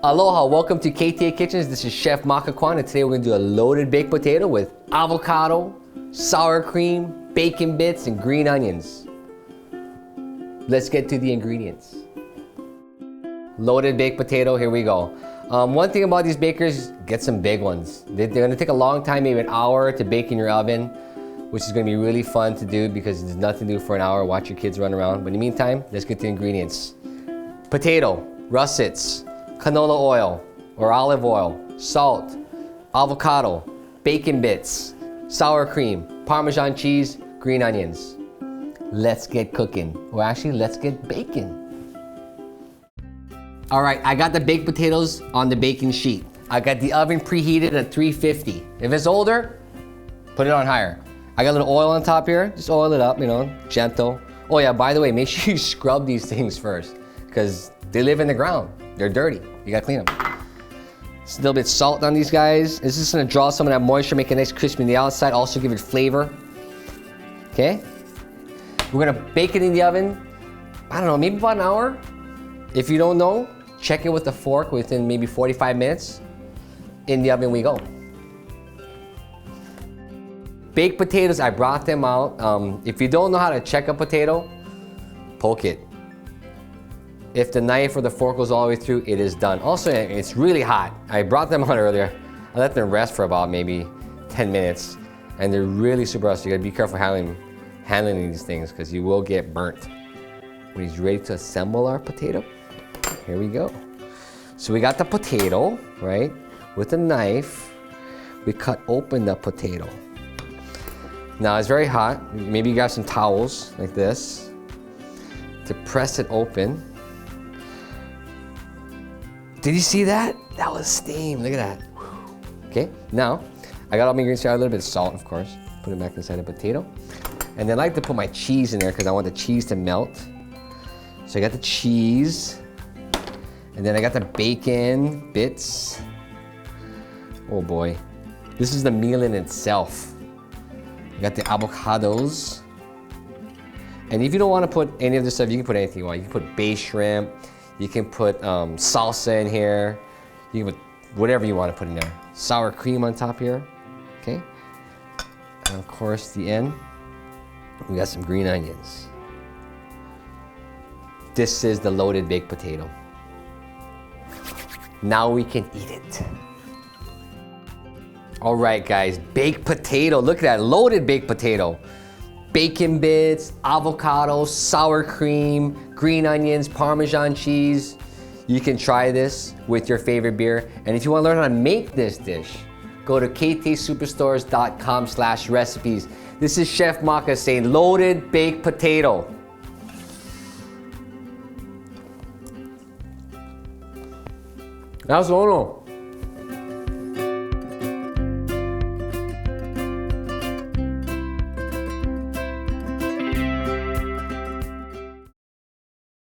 Aloha, welcome to KTA Kitchens. This is Chef Maka and today we're gonna do a loaded baked potato with avocado, sour cream, bacon bits, and green onions. Let's get to the ingredients. Loaded baked potato, here we go. One thing about these bakers, get some big ones. They're gonna take a long time, maybe an hour to bake in your oven, which is gonna be really fun to do because there's nothing to do for an hour. Watch your kids run around. But in the meantime, let's get to the ingredients. Potato, russets, canola oil or olive oil, salt, avocado, bacon bits, sour cream, Parmesan cheese, green onions. Let's get cooking. Or actually, let's get baking. All right, I got the baked potatoes on the baking sheet. I got the oven preheated at 350. If it's older, put it on higher. I got a little oil on top here. Just oil it up, you know, gentle. Oh yeah, by the way, make sure you scrub these things first because they live in the ground. They're dirty. You gotta clean them. Just a little bit of salt on these guys. This is gonna draw some of that moisture, make it nice crispy on the outside, also give it flavor. Okay? We're gonna bake it in the oven, I don't know, maybe about an hour. If you don't know, check it with a fork within maybe 45 minutes. In the oven we go. Baked potatoes, I brought them out. If you don't know how to check a potato, poke it. If the knife or the fork goes all the way through, it is done. Also, it's really hot. I brought them out earlier. I let them rest for about maybe 10 minutes, and they're really super hot. So you gotta be careful handling these things because you will get burnt. When he's ready to assemble our potato, here we go. So we got the potato, right? With a knife, we cut open the potato. Now it's very hot. Maybe you got some towels like this to press it open. Did you see that? That was steam, look at that. Okay, now, I got all my ingredients here, a little bit of salt, of course. Put it back inside the potato. And then I like to put my cheese in there because I want the cheese to melt. So I got the cheese. And then I got the bacon bits. Oh boy. This is the meal in itself. I got the avocados. And if you don't want to put any of this stuff, you can put anything you want. You can put bay shrimp. You can put salsa in here. You can put whatever you want to put in there. Sour cream on top here, okay? And of course, the end, we got some green onions. This is the loaded baked potato. Now we can eat it. All right, guys, baked potato. Look at that, loaded baked potato. Bacon bits, avocado, sour cream, green onions, Parmesan cheese. You can try this with your favorite beer. And if you want to learn how to make this dish, go to ktasuperstores.com/recipes. This is Chef Maka saying loaded baked potato. That's ono.